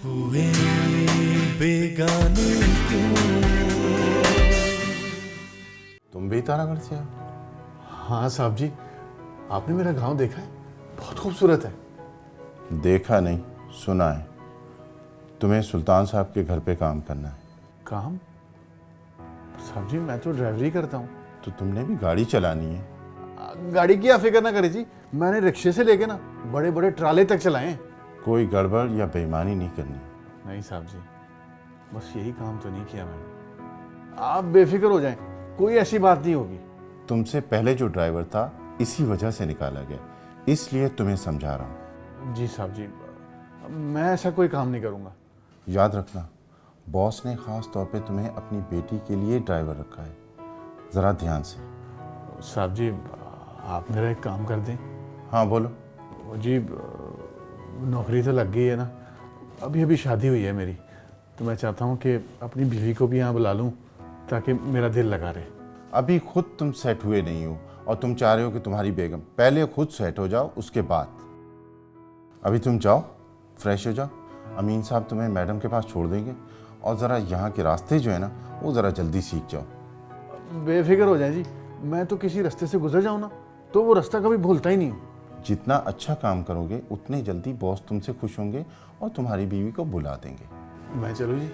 हुए बेगाने क्यों। तुम भी तारागढ़ से हो? हाँ साहब जी, आपने मेरा गांव देखा है? बहुत खूबसूरत है। देखा नहीं, सुना है। तुम्हें सुल्तान साहब के घर पे काम करना है। काम? साहब जी मैं तो ड्राइवरी करता हूँ। तो तुमने भी गाड़ी चलानी है। गाड़ी की आप फिक्र ना करें जी, मैंने रिक्शे से लेके ना बड़े बड़े ट्राले तक चलाए हैं। कोई गड़बड़ या बेईमानी नहीं करनी। नहीं साहब जी, बस यही काम तो नहीं किया मैंने। आप बेफिक्र हो जाएं, कोई ऐसी बात नहीं होगी। तुमसे पहले जो ड्राइवर था इसी वजह से निकाला गया, इसलिए तुम्हें समझा रहा हूँ। जी साहब जी, मैं ऐसा कोई काम नहीं करूँगा। याद रखना, बॉस ने खास तौर पे तुम्हें अपनी बेटी के लिए ड्राइवर रखा है, ज़रा ध्यान से। साहब जी आप मेरा एक काम कर दें। हाँ बोलो। जी नौकरी तो लग गई है ना, अभी अभी शादी हुई है मेरी, तो मैं चाहता हूँ कि अपनी बीवी को भी यहाँ बुला लूँ ताकि मेरा दिल लगा रहे। अभी खुद तुम सेट हुए नहीं हो और तुम चाह रहे हो कि तुम्हारी बेगम, पहले खुद सेट हो जाओ उसके बाद। अभी तुम जाओ, फ्रेश हो जाओ, अमीन साहब तुम्हें मैडम के पास छोड़ देंगे और ज़रा यहाँ के रास्ते जो है ना वो ज़रा जल्दी सीख जाओ। बेफिक्र हो जाए जी, मैं तो किसी रास्ते से गुजर जाऊँ ना तो वो रास्ता कभी भूलता ही नहीं हूँ। जितना अच्छा काम करोगे उतने जल्दी बॉस तुमसे खुश होंगे और तुम्हारी बीवी को बुला देंगे। मैं चलूँ जी?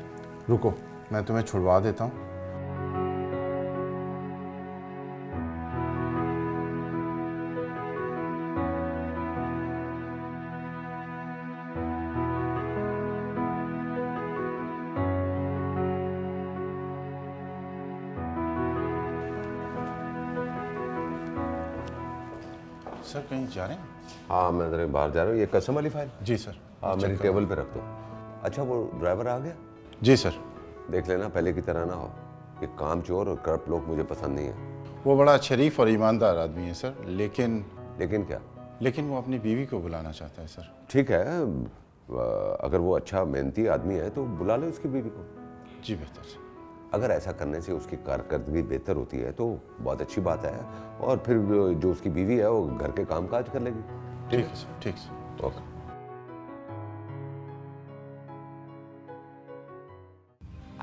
रुको, मैं तुम्हें छुड़वा देता हूँ। सर कहीं जा रहे हैं? हाँ मैं जरा बाहर जा रहा हूँ। ये कसम वाली फाइल? जी सर। हाँ मेरी टेबल पे रख दो। अच्छा वो ड्राइवर आ गया? जी सर। देख लेना पहले की तरह ना हो। ये काम चोर और करप्ट लोग मुझे पसंद नहीं है। वो बड़ा शरीफ और ईमानदार आदमी है सर, लेकिन क्या? लेकिन वो अपनी बीवी को बुलाना चाहता है सर। ठीक है, अगर वो अच्छा मेहनती आदमी है तो बुला ले उसकी बीवी को। जी बेहतर सर। अगर ऐसा करने से उसकी कारकर्दगी बेहतर होती है तो बहुत अच्छी बात है, और फिर जो उसकी बीवी है वो घर के काम काज कर लेगी। ठीक है सर, ठीक सर। ओके।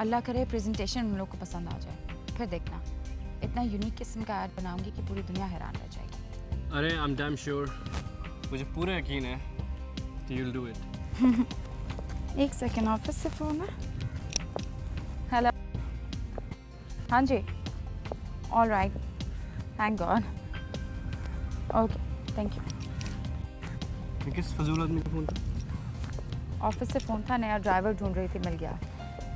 अल्लाह करे प्रेजेंटेशन उन लोग को पसंद आ जाए, फिर देखना इतना यूनिक किस्म का ऐड बनाऊंगी कि पूरी दुनिया हैरान रह जाएगी। अरे आई एम डैम श्योर, मुझे पूरा यकीन है कि यू विल डू इट। एक सेकेंड, ऑफिस से फोन है। हेलो, हाँ जी, all right, thank God, okay thank you. किस फजूल आदमी का फ़ोन था? ऑफिस से फ़ोन था, नया ड्राइवर ढूंढ रही थी, मिल गया।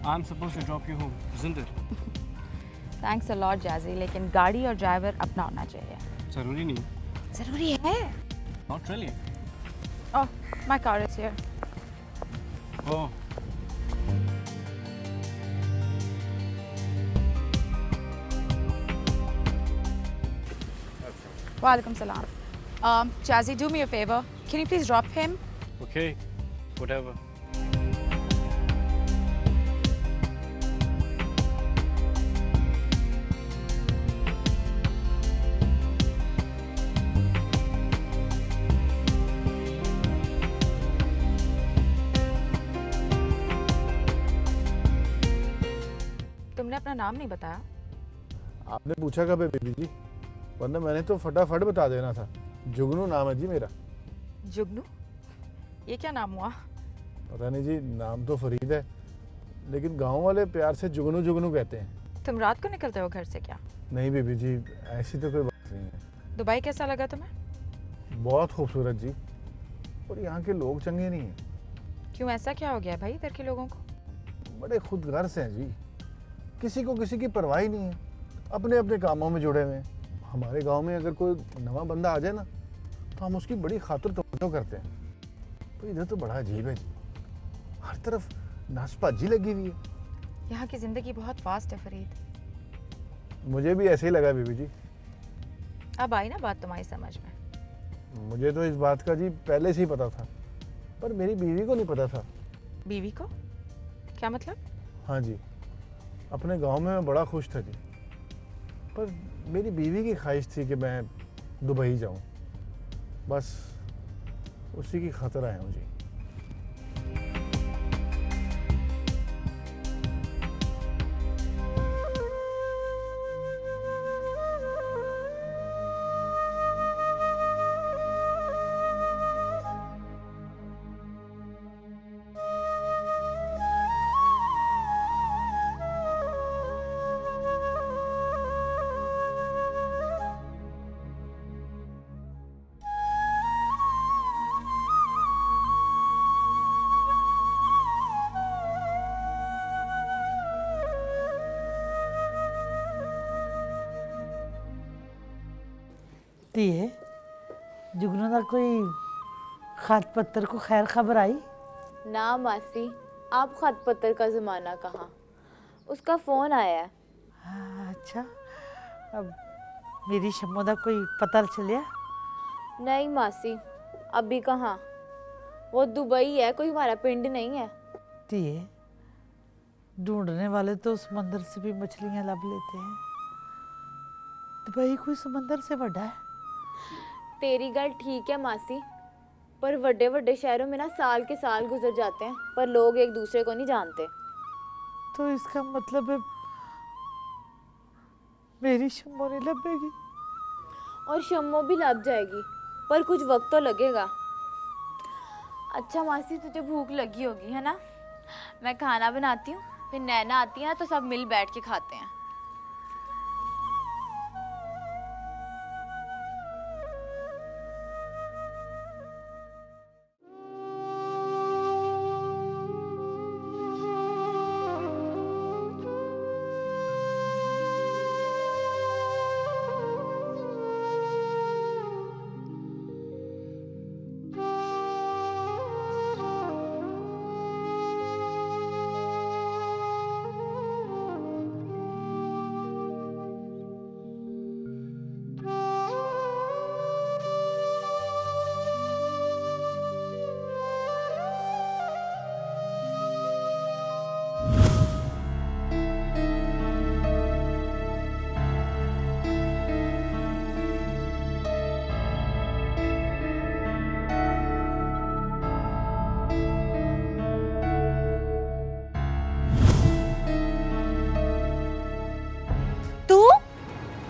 I am supposed to drop you home, isn't it? Thanks a lot जाजी, लेकिन गाड़ी और ड्राइवर अपना होना चाहिए। ज़रूरी नहीं। ज़रूरी है? Not really. Oh, my car is here. Oh, Walaikum salam. Jazzy, do me a favor. Can you please drop him? okay, whatever. तुमने अपना नाम नहीं बताया। आपने पूछा कब है बेबी जी, वरना मैंने तो फटाफट बता देना था। जुगनू नाम है जी मेरा। जुगनू? ये क्या नाम हुआ? पता नहीं जी, नाम तो फरीद है, लेकिन गांव वाले प्यार से जुगनू जुगनू कहते हैं। तुम रात को निकलते हो घर से क्या? नहीं बेबी जी, ऐसी तो कोई बात नहीं है। दुबई कैसा लगा तुम्हें? बहुत खूबसूरत जी, और यहाँ के लोग चंगे नहीं हैं। क्यों, ऐसा क्या हो गया है भाई इधर के लोगों को? बड़े खुदगर्ज हैं जी, किसी को किसी की परवाह ही नहीं है, अपने अपने कामों में जुड़े हुए हैं। हमारे गांव में अगर कोई नवा बंदा आ जाए ना तो हम उसकी बड़ी खातिर तवज्जो करते हैं। तो इधर तो बड़ा अजीब है जी, हर तरफ नाशपाजी लगी हुई है। यहाँ की जिंदगी बहुत फास्ट है फरीद। मुझे भी ऐसे ही लगा बीबी जी। अब आई ना बात तुम्हारी समझ में। मुझे तो इस बात का जी पहले से ही पता था, पर मेरी बीवी को नहीं पता था। बीवी को? क्या मतलब? हाँ जी, अपने गांव में मैं बड़ा खुश था जी, पर मेरी बीवी की ख्वाहिश थी कि मैं दुबई जाऊं, बस उसी की खातिर आया हूं जी। ਧੀਏ जुगनू का कोई खत पत्तर को खैर खबर आई? ना मासी, आप खत पत्र का ज़माना कहाँ, उसका फ़ोन आया है। अच्छा, अब मेरी शम्मो का कोई पता चलिया? नहीं मासी, अभी कहाँ, वो दुबई है, कोई हमारा पिंड नहीं है। धीए ढूंढने वाले तो समंदर से भी मछलियां लब लेते हैं, दुबई कोई समंदर से बड़ा है? तेरी गल ठीक है मासी, पर बड़े बड़े शहरों में ना साल के साल गुजर जाते हैं, पर लोग एक दूसरे को नहीं जानते। तो इसका मतलब है मेरी शम्मो नहीं लभेगी? और शम्मो भी लग जाएगी, पर कुछ वक्त तो लगेगा। अच्छा मासी, तुझे भूख लगी होगी है ना, मैं खाना बनाती हूँ, फिर नैना आती है तो सब मिल बैठ के खाते हैं।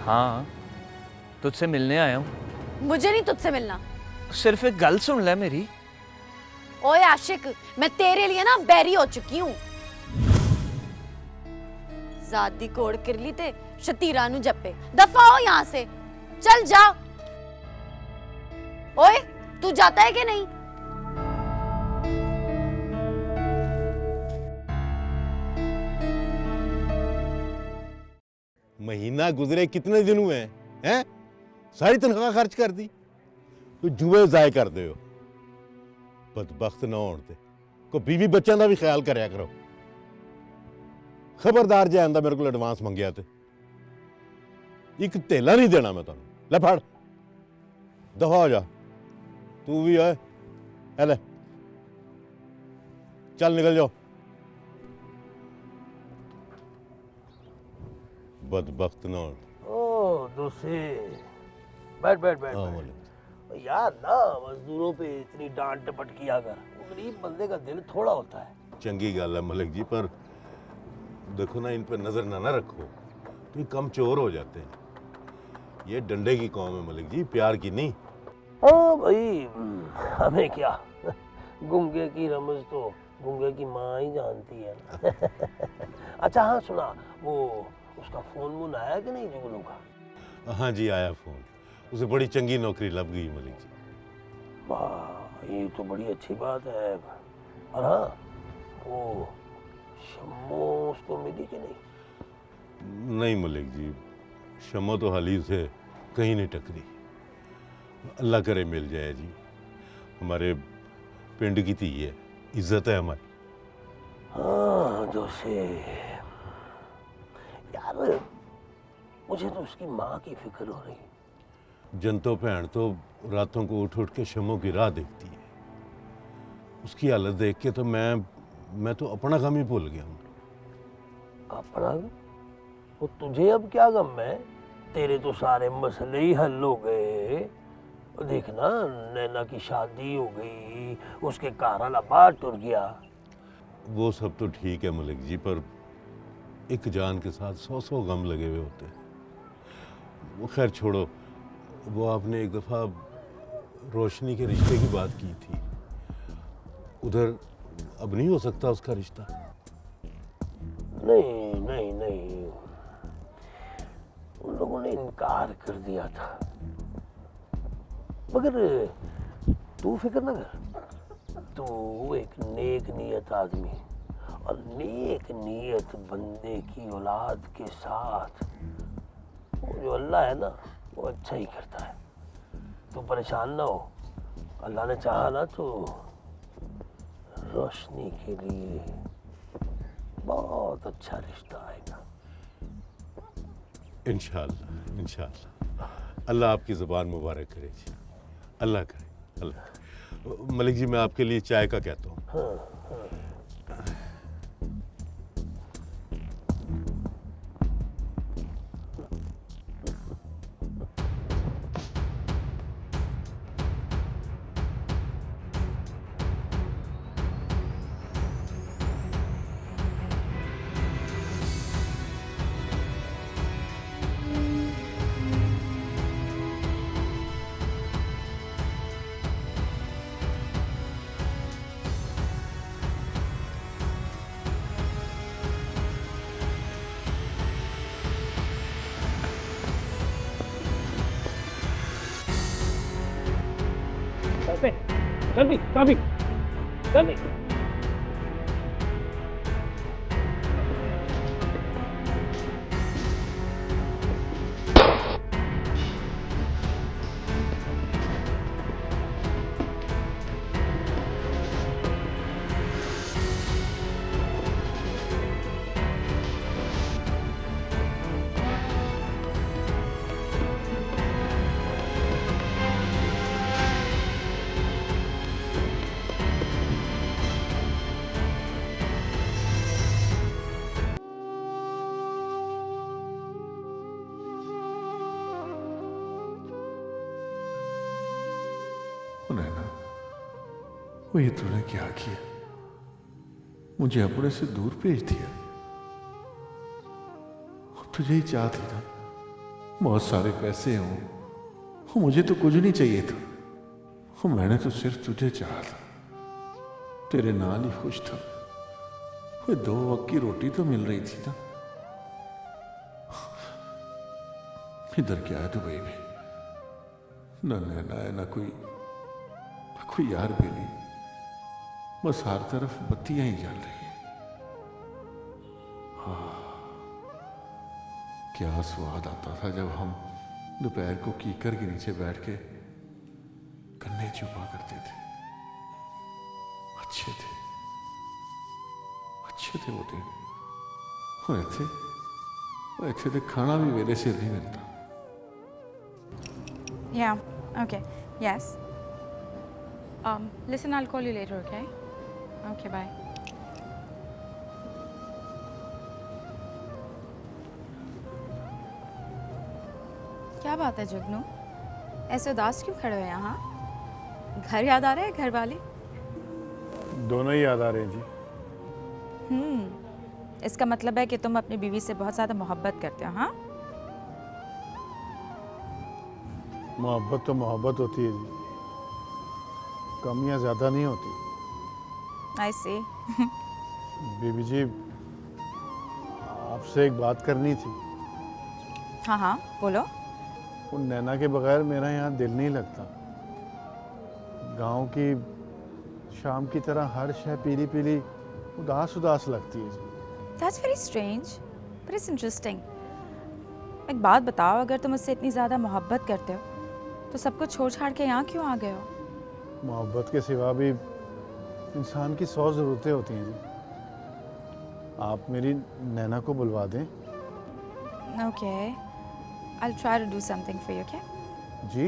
हाँ, तुझसे मिलने आया हूँ। मुझे नहीं तुझसे मिलना। सिर्फ एक गल सुन ले मेरी। ओए आशिक, मैं तेरे लिए ना बैरी हो चुकी हूँ। ज़ादी कोड़ कर ली ते शतीरा नु जप्पे, दफा हो यहाँ से, चल जा। ओए तू जाता है कि नहीं? महीना गुजरे कितने दिन हुए हैं? सारी तनख्वाह खर्च कर दी, तो जुए जाए कर दे हो। बदबख्त ना होने को बीवी बच्चों का भी ख्याल करया करो। खबरदार जे आंदा मेरे को एडवांस मंगया ते एक धेला नहीं देना मैं तुम। ले फड़, दफा हो जा। तू भी है ले, चल निकल जाओ। बदबख्त ना हो। ओ दोसे, बैठ बैठ बैठ, बैठ। यार ना मजदूरों पे इतनी डांट डपट किया कर, गरीब बंदे का दिल थोड़ा होता है। चंगी गल है मलिक जी, पर देखो ना इन पर नजर ना रखो तो ये कम चोर हो जाते हैं। ये डंडे की कौम है मलिक जी, प्यार की नहीं। हाँ भाई, हमें क्या, गुंगे की रमज तो गुंगे की माँ ही जानती है। अच्छा हाँ सुना, वो उसका फोन वोन आया कि नहीं जुगनू का? हाँ जी आया फोन, उसे बड़ी चंगी नौकरी लग गई मलिक जी। वाह, ये तो बड़ी अच्छी बात है। और हाँ, वो शम्मो उसको मिली कि नहीं? नहीं मलिक जी, शम्मो तो हाल ही से कहीं नहीं टकरी। अल्लाह करे मिल जाए जी, हमारे पिंड की थी है, इज्जत है हमारी। हाँ दोसे, यार मुझे तो उसकी माँ की फिक्र हो रही। जनतो भैन तो रातों को उठ उठ के शम्मो की राह देखती है। उसकी हालत देख के तो मैं तो अपना गम ही भूल गया हूँ। अपना गम? वो तुझे अब क्या गम है? तेरे तो सारे मसले ही हल हो गए। देखना, नैना की शादी हो गई, उसके कारण बाहर टुर गया। वो सब तो ठीक है मलिक जी, पर एक जान के साथ 100 गम लगे हुए होते हैं। वो खैर छोड़ो, वो आपने एक दफ़ा रोशनी के रिश्ते की बात की थी, उधर अब नहीं हो सकता उसका रिश्ता? नहीं नहीं नहीं, उन लोगों ने इनकार कर दिया था। मगर तू फिक्र न कर, तू एक नेक नीयत आदमी, और नेक नीयत बंदे की औलाद के साथ वो जो अल्लाह है ना, वो अच्छा ही करता है। तू परेशान ना हो, अल्लाह ने चाहा ना तो रोशनी के लिए बहुत अच्छा रिश्ता आएगा। इंशाअल्लाह इंशाअल्लाह, अल्लाह आपकी ज़ुबान मुबारक करे जी, अल्लाह करे, अल्लाह। मलिक जी, मैं आपके लिए चाय का कहता हूँ। हाँ, हाँ। जल्दी जल्दी जल्दी। नैना, वो ये तूने क्या किया? मुझे अपने से दूर भेज दिया। तुझे ही चाहती ना, बहुत सारे पैसे हों, मुझे तो कुछ नहीं चाहिए था। मैंने तो सिर्फ तुझे चाहा था, तेरे नाल ही खुश था। वो 2 वक्त की रोटी तो मिल रही थी ना। इधर क्या है दुबई में? ना नैना है, ना कोई यार भी नहीं। बस हर तरफ बत्तियां ही जल रही हैं। हाँ, क्या स्वाद आता था जब हम दोपहर को कीकर के नीचे बैठ के गन्ने चुपा करते थे। अच्छे थे वो दिन। ऐसे तो खाना भी मेरे से नहीं मिलता। Yeah, okay, yes. Listen, I'll call you later, okay? Okay, bye. क्या बात है जुगनू, ऐसे उदास क्यों खड़े हो यहाँ? घर याद आ रहे हैं, घर वाले? दोनों ही याद आ रहे हैं जी। इसका मतलब है कि तुम अपनी बीवी से बहुत ज़्यादा मोहब्बत करते हो, हाँ? मोहब्बत तो मोहब्बत होती है जी, कमियां ज़्यादा नहीं होती। I see. बीबी जी, आपसे एक बात करनी थी। हाँ, बोलो। उन नैना के बगैर मेरा यहाँ दिल नहीं लगता। गांव की शाम की तरह हर शय पीली पीली उदास उदास लगती है जी। That's very strange, but it's interesting. एक बात बताओ, अगर तुम उससे इतनी ज़्यादा मोहब्बत करते हो तो सब कुछ छोड़ छाड़ के यहाँ क्यों आ गए हो? मोहब्बत के सिवा भी इंसान की 100 ज़रूरतें होती हैं जी। आप मेरी नैना को बुलवा दें। Okay, I'll try to do something for you, okay? जी?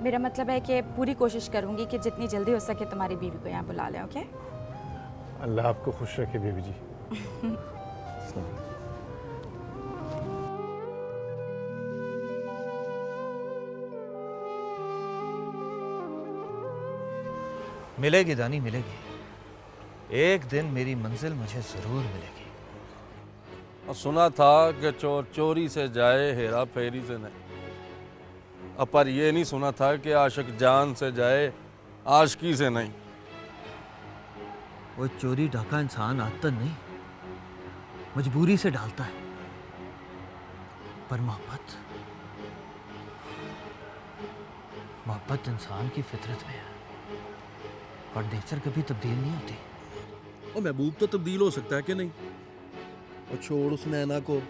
मेरा मतलब है कि पूरी कोशिश करूँगी कि जितनी जल्दी हो सके तुम्हारी बीवी को यहाँ बुला लें, okay? अल्लाह आपको खुश रखे बेबी जी। मिलेगी दानी, मिलेगी। एक दिन मेरी मंजिल मुझे जरूर मिलेगी। और सुना था कि चोर चोरी से जाए, हेरा फेरी से नहीं। अब पर ये नहीं सुना था कि आशिक जान से जाए, आशिकी से नहीं। वो चोरी डाका इंसान आदतन नहीं, मजबूरी से डालता है। पर मोहब्बत इंसान की फितरत में है और नेचर कभी तब्दील नहीं होती। और महबूब तो तब्दील हो सकता है कि नहीं? और छोड़ उस नैना को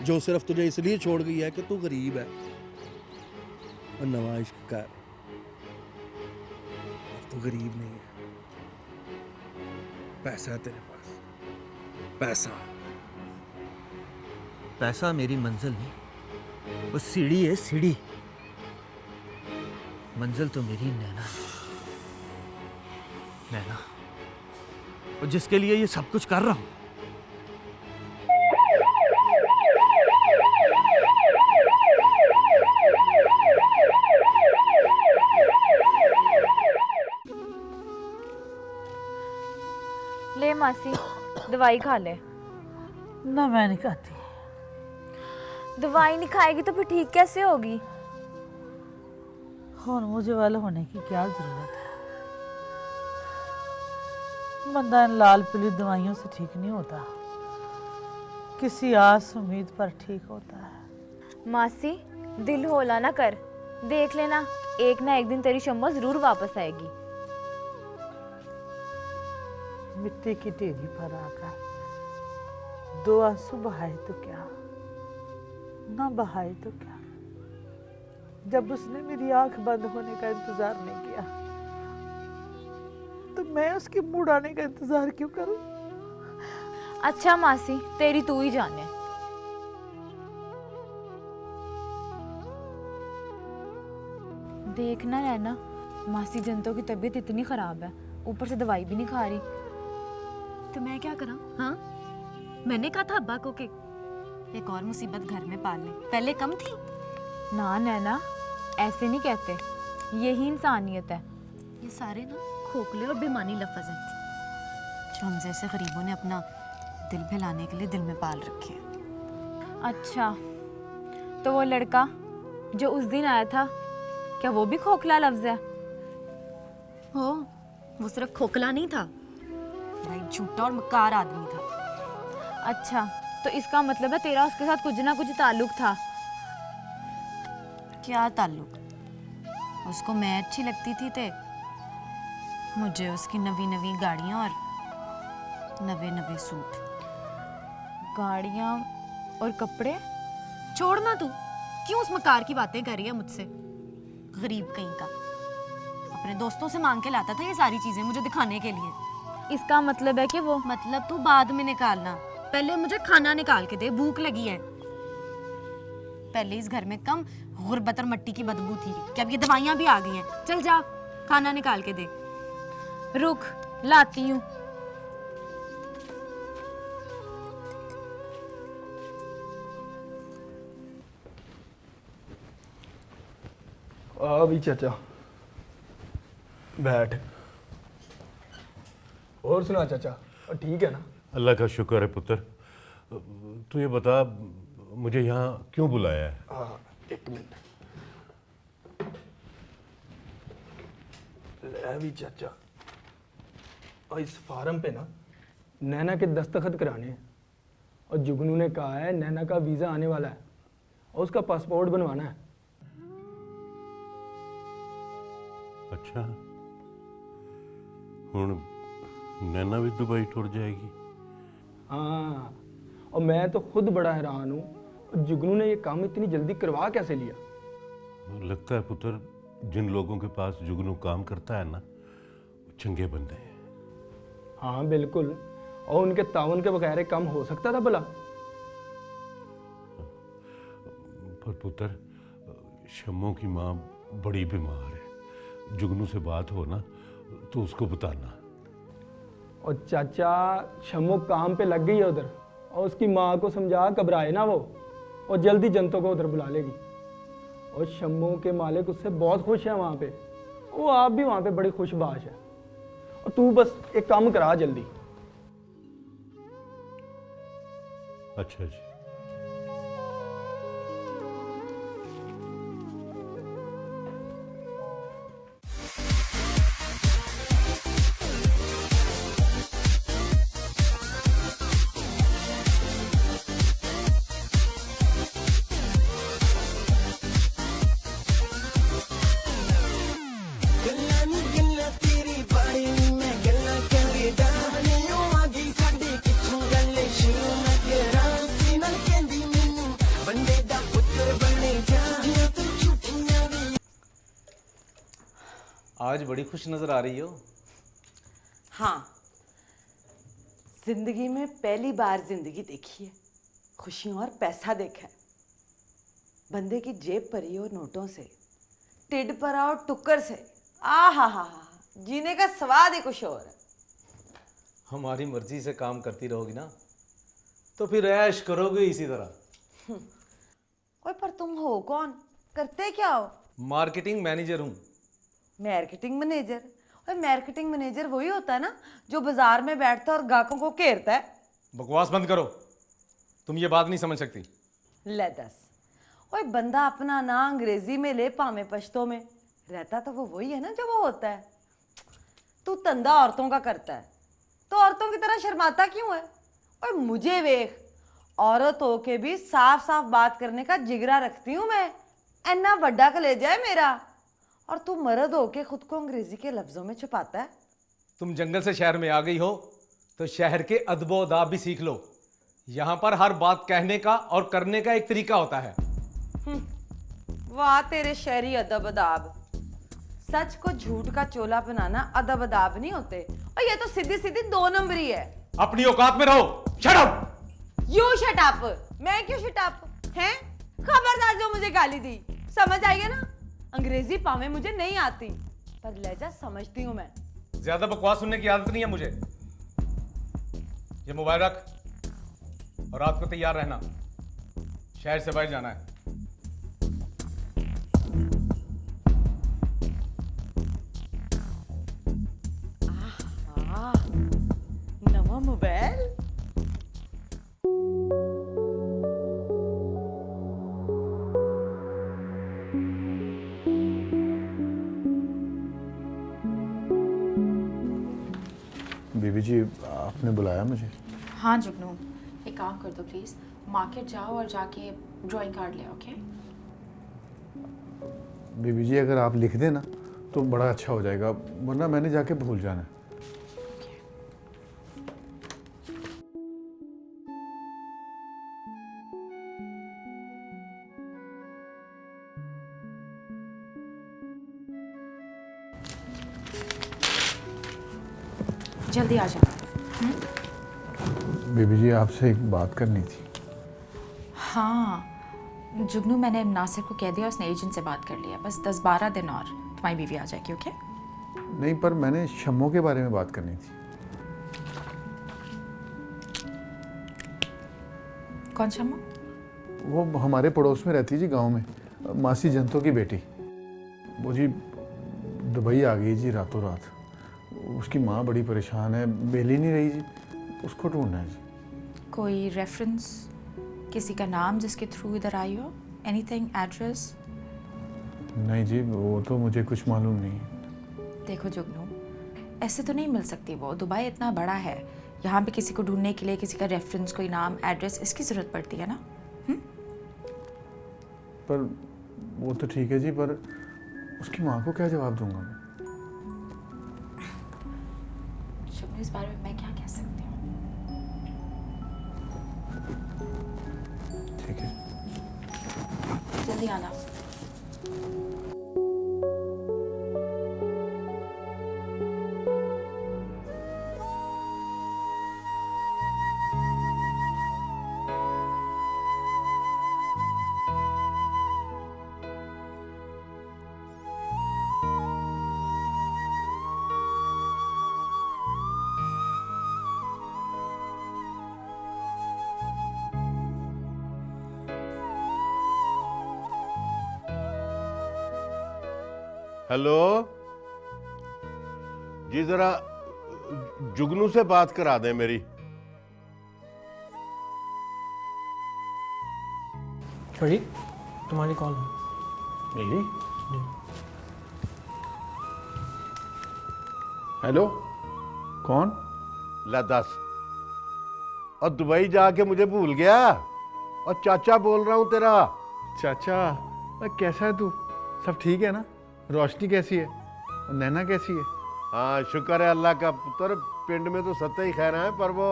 जो सिर्फ तुझे इसलिए छोड़ गई है कि तू गरीब है। और नवा इश्क कर। अब तो गरीब नहीं है, पैसा है तेरे पास, पैसा। पैसा मेरी मंजिल नहीं, वो सीढ़ी है सीढ़ी। मंजिल तो मेरी नैना है, नैना, और जिसके लिए ये सब कुछ कर रहा हूं। ले मासी दवाई खा ले। ना मैं नहीं खाती। दवाई नहीं खाएगी तो फिर ठीक कैसे होगी? और मुझे वाला होने की क्या जरूरत है? बंदा इन लाल पीली दवाइयों से ठीक नहीं होता, किसी आस उम्मीद पर ठीक होता है। मासी दिल होला ना कर, देख लेना एक ना एक दिन तेरी शम्मा जरूर वापस आएगी। मिट्टी की ढेरी पर आकर दो आंसू बहाए तो क्या, ना बहाए तो क्या। जब उसने मेरी आंख बंद होने का इंतजार नहीं किया तो मैं उसके मुड़ आने का इंतजार क्यों करूं? अच्छा मासी तेरी तू ही जाने। देखना रहना मासी जंतों की तबीयत इतनी खराब है, ऊपर से दवाई भी नहीं खा रही। तो मैं क्या करा? हाँ, मैंने कहा था अब्बा को कि एक और मुसीबत घर में पाल ले, पहले कम थी। ना नैना ऐसे नहीं कहते, यही इंसानियत है। ये सारे ना खोखले और बेमानी लफ्ज हैं जो हम जैसे गरीबों ने अपना दिल बहलाने के लिए दिल में पाल रखे हैं। अच्छा तो वो लड़का जो उस दिन आया था, क्या वो भी खोखला लफ्ज है? हो, वो सिर्फ खोखला नहीं था, भाई झूठा और मक्कार आदमी था। अच्छा तो इसका मतलब है तेरा उसके साथ कुछ ना कुछ ताल्लुक था। क्या ताल्लुक? उसको मैं अच्छी लगती थी ते मुझे उसकी नवी नवी गाड़ियाँ और नवे नवे सूट। गाड़ियाँ और कपड़े? छोड़ना तू, क्यों उस मकार की बातें कर रही है मुझसे? गरीब कहीं का, अपने दोस्तों से मांग के लाता था ये सारी चीजें मुझे दिखाने के लिए। इसका मतलब है कि वो मतलब तू बाद में निकालना, पहले मुझे खाना निकाल के दे, भूख लगी है। पहले इस घर में कम गुर्बत और मट्टी की बदबू थी कि अब ये दवाइयां भी आ गई हैं। चल जा खाना निकाल के दे। रुक लाती हूँ। अभी चाचा बैठ। और सुना चाचा, ठीक है ना? अल्लाह का शुक्र है पुत्र। तू ये बता मुझे यहाँ क्यों बुलाया है? हाँ एक मिनट। ले भी चाचा, और इस फार्म पे ना नैना के दस्तखत कराने हैं और जुगनू ने कहा है नैना का वीज़ा आने वाला है और उसका पासपोर्ट बनवाना है। अच्छा, हुण नैना भी दुबई टुर जाएगी? हाँ, और मैं तो खुद बड़ा हैरान हूँ जुगनू ने ये काम इतनी जल्दी करवा कैसे लिया। लगता है पुत्र जिन लोगों के पास जुगनू काम करता है ना, वो चंगे बंदे हैं। हाँ बिल्कुल, और उनके तावन के बगैर काम हो सकता था भला? पर पुत्र शम्मो की माँ बड़ी बीमार है, जुगनू से बात हो ना तो उसको बताना। और चाचा शम्मो काम पे लग गई है उधर, और उसकी माँ को समझा घबराए ना वो, और जल्दी जनता को उधर बुला लेगी। और शम्मो के मालिक उससे बहुत खुश है वहाँ पे, वो आप भी वहाँ पे बड़ी खुशबाश है। और तू बस एक काम करा जल्दी। अच्छा जी। गल्ला करी डानियों आगी साडी किथों गल शुरू मैं करा सी आज बड़ी खुश नजर आ रही हो। हाँ, जिंदगी में पहली बार जिंदगी देखी है, खुशियां और पैसा देखा है। बंदे की जेब भरी हो नोटों से, टिड पर आओ टुक्कर से, आ हा, जीने का स्वाद ही कुछ और है। हमारी मर्जी से काम करती रहोगी ना तो फिर ऐश करोगे इसी तरह। ओए पर तुम हो कौन, करते क्या हो? मार्केटिंग मैनेजर हूँ। Marketing manager? और मार्केटिंग मैनेजर वही होता है ना जो बाजार में बैठता है और ग्राहकों को घेरता है। बकवास बंद करो, तुम ये बात नहीं समझ सकती। ले दस, ओए बंदा अपना ना अंग्रेजी में ले पावे पश्तो में, रहता तो वो वही है ना जो वो होता है। तू धंधा औरतों का करता है तो औरतों की तरह शर्माता क्यों है? और मुझे वेख, औरत होके भी साफ साफ बात करने का जिगरा रखती हूँ मैं, इन्ना वड्डा कलेजा है मेरा, और तू मर्द होके खुद को अंग्रेजी के लफ्जों में छुपाता है। तुम जंगल से शहर में आ गई हो तो शहर के अदबो-अदाब भी सीख लो। यहाँ पर हर बात कहने का और करने का एक तरीका होता है। वाह तेरे शहरी अदब अदाब, सच को झूठ का चोला बनाना अदब अदाब नहीं होते, और ये तो सीधी सीधी 2 नंबरी है। अपनी औकात में रहो। Shut up. You shut up. मैं क्यों शट अप हैं? खबरदार जो मुझे गाली दी, समझ आएगा ना? अंग्रेजी पावे मुझे नहीं आती पर लहजा समझती हूँ मैं। ज्यादा बकवास सुनने की आदत नहीं है मुझे। ये मोबाइल रख और रात को तैयार रहना, शहर से बाहर जाना है। नवा मोबाइल। बीबी जी, आपने बुलाया मुझे? हाँ जुगनू, एक काम कर दो प्लीज़, मार्केट जाओ और जाके ड्राइंग कार्ड ले आओ। ओके बीबी जी, अगर आप लिख दें ना तो बड़ा अच्छा हो जाएगा, वरना मैंने जाके भूल जाना है। जल्दी आ जाओ। बीबी जी, आपसे एक बात करनी थी। हाँ जुगनू, मैंने नासिर को कह दिया, उसने एजेंट से बात कर लिया, बस 10-12 दिन और तुम्हारी बीवी आ जाएगी। ओके? नहीं, पर मैंने शम्मो के बारे में बात करनी थी। कौन शम्मो? वो हमारे पड़ोस में रहती जी, गांव में, मासी जंतो की बेटी। वो जी दुबई आ गई जी रातों रात। उसकी माँ बड़ी परेशान है, बेल ही नहीं रही जी, उसको ढूंढना है जी। कोई रेफरेंस, किसी का नाम जिसके थ्रू इधर आई हो? Anything, address? नहीं जी, वो तो मुझे कुछ मालूम नहीं। देखो जुगनू, ऐसे तो नहीं मिल सकती वो, दुबई इतना बड़ा है, यहाँ पे किसी को ढूंढने के लिए किसी का रेफरेंस, कोई नाम, एड्रेस, इसकी ज़रूरत पड़ती है ना। पर वो तो ठीक है जी, पर उसकी माँ को क्या जवाब दूंगा मैं? शुभ, इस बारे में मैं क्या कह सकती हूँ? ठीक है, जल्दी आना। हेलो जी, जरा जुगनू से बात करा दें मेरी। बड़ी तुम्हारी कॉल है। मेरी? हेलो, कौन? ला दस, और दुबई जाके मुझे भूल गया, और चाचा बोल रहा हूं तेरा। चाचा, कैसा है तू? सब ठीक है ना? रोशनी कैसी है? और नैना कैसी है? हाँ शुक्र है अल्लाह का पुत्र, पिंड में तो सत्य ही खैर है, पर वो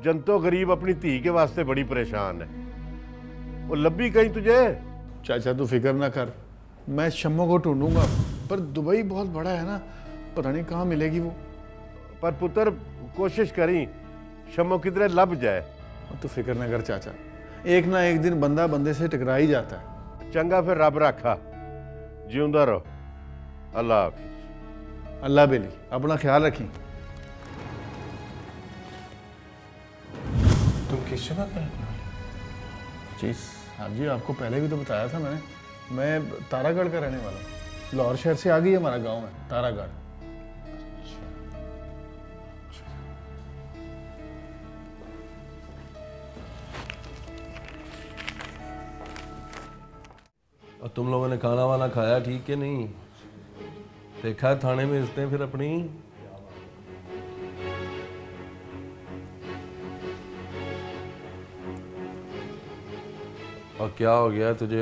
जंतो गरीब अपनी धी के वास्ते बड़ी परेशान है। वो लब्बी कहीं तुझे? चाचा तू फिक्र ना कर, मैं शम्मो को ढूंढूंगा, पर दुबई बहुत बड़ा है ना, पता नहीं कहाँ मिलेगी वो। पर पुत्र कोशिश करी शम्मो किधरे लब जाए। तो फिक्र न कर चाचा, एक ना एक दिन बंदा बंदे से टकरा ही जाता है। चंगा फिर रब रखा, जिंदा रहो। अल्लाह हाफिज। अल्लाह बेली, अपना ख्याल रखें। तुम किस जगह का रहने वाले? जी हाँ जी, आपको पहले भी तो बताया था मैंने, मैं तारागढ़ का रहने वाला हूँ। लाहौर शहर से आगे ही हमारा गांव है तारागढ़। और तुम लोगों ने खाना वाना खाया ठीक है नहीं? देखा है थाने में इज्जतें फिर अपनी। और क्या हो गया तुझे?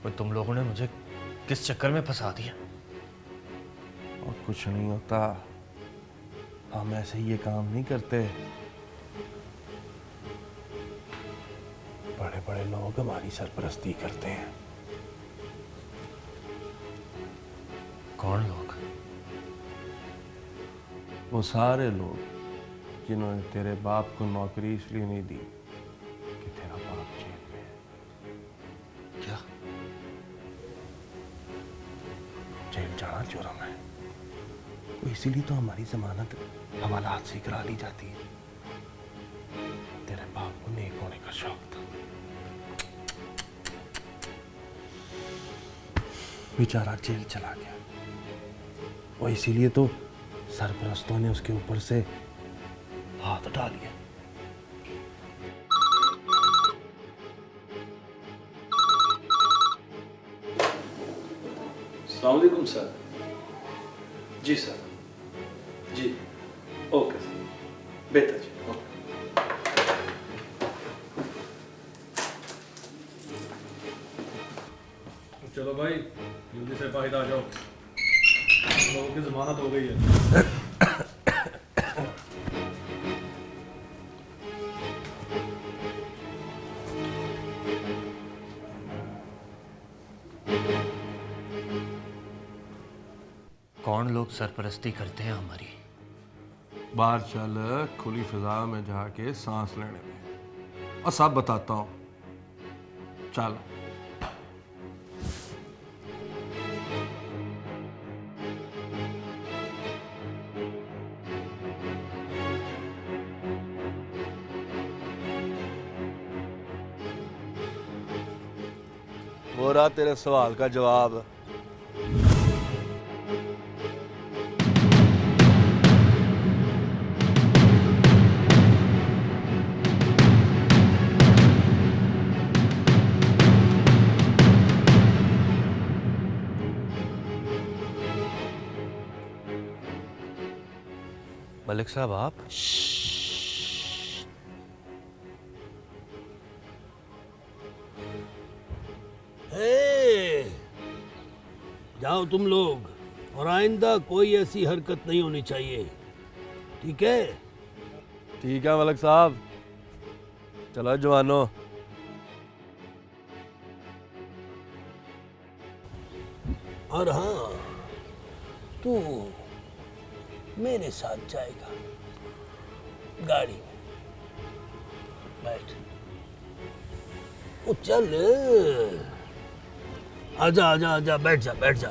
पर तुम लोगों ने मुझे किस चक्कर में फंसा दिया? और कुछ नहीं होता, हम ऐसे ही ये काम नहीं करते। बड़े बड़े लोग हमारी सरपरस्ती करते हैं। कौन लोग? वो सारे लोग जिन्होंने तेरे बाप को नौकरी इसलिए नहीं दी कि तेरा बाप जेल में है। क्या? जेल जाना जुर्म है, तो इसीलिए तो हमारी जमानत हवालात से करा ली जाती है। तेरे बाप को नेक होने का शौक था, बेचारा जेल चला गया, और इसीलिए तो सरपरस्तों ने उसके ऊपर से हाथ उठा लिया। अस्सलाम वालेकुम सर। जी सर, जी ओके सर, बेहतर जी, ओके। चलो भाई जल्दी से बाहर आ जाओ, लोगों की जमानत हो गई है। कौन लोग सरपरस्ती करते हैं हमारी? बाहर चल, खुली फिजा में जाके सांस लेने में, और सब बताता हूँ। चल। वो रहा तेरे सवाल का जवाब। मलिक साहब आप? जाओ तुम लोग, और आइंदा कोई ऐसी हरकत नहीं होनी चाहिए, ठीक है? ठीक है मलिक साहब, चलो जवानों। और हाँ, तू मेरे साथ जाएगा गाड़ी में, बैठ। ओ चल, आजा आजा आजा, बैठ जा बैठ जा।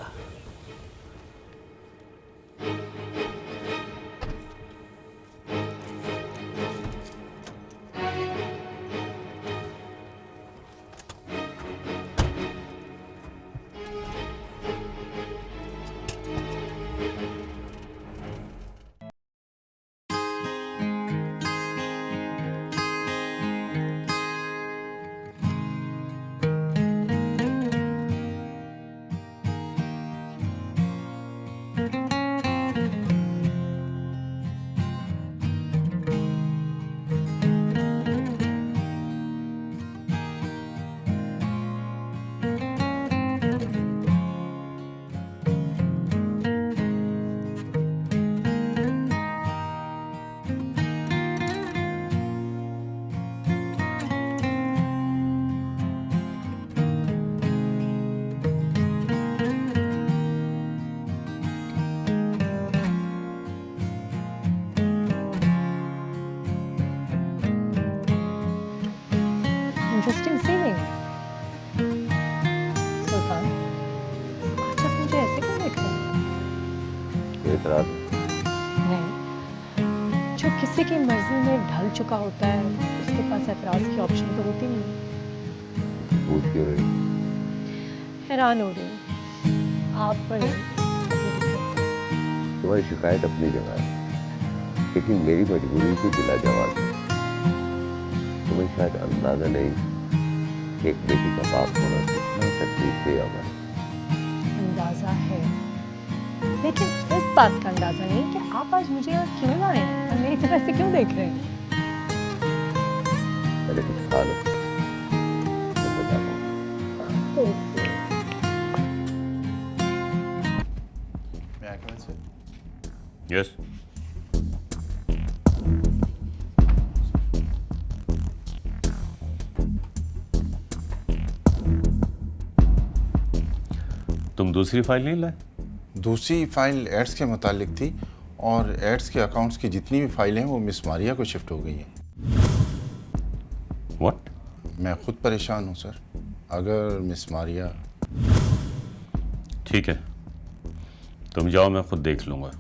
नहीं, जो किसी की मर्जी में ढल चुका होता है उसके पास एतराज की ऑप्शन तो होती नहीं। पूछ क्यों रही? हैरान हो रही हूँ आप पर नहीं। तुम्हारी शिकायत अपनी जगह है, लेकिन मेरी मजबूरी से दिला जवाब है। तुम्हें शायद अंदाजा नहीं एक बेटी का बाप होना कितना तकलीफ दे होगा। अंदाजा है, लेकिन इस बात का अंदाजा नहीं कि आप आज मुझे यहाँ क्यों लाए हैं और मेरी तरफ से क्यों देख रहे हैं। पहले कुछ खा लो, मैं बताता हूँ। यस। तुम दूसरी फाइल नहीं लाए? दूसरी फाइल एड्स के मुतालिक थी और एड्स के अकाउंट्स की जितनी भी फाइलें हैं वो मिस मारिया को शिफ्ट हो गई हैं। व्हाट? मैं खुद परेशान हूँ सर। अगर मिस मारिया। ठीक है, तुम जाओ, मैं खुद देख लूँगा।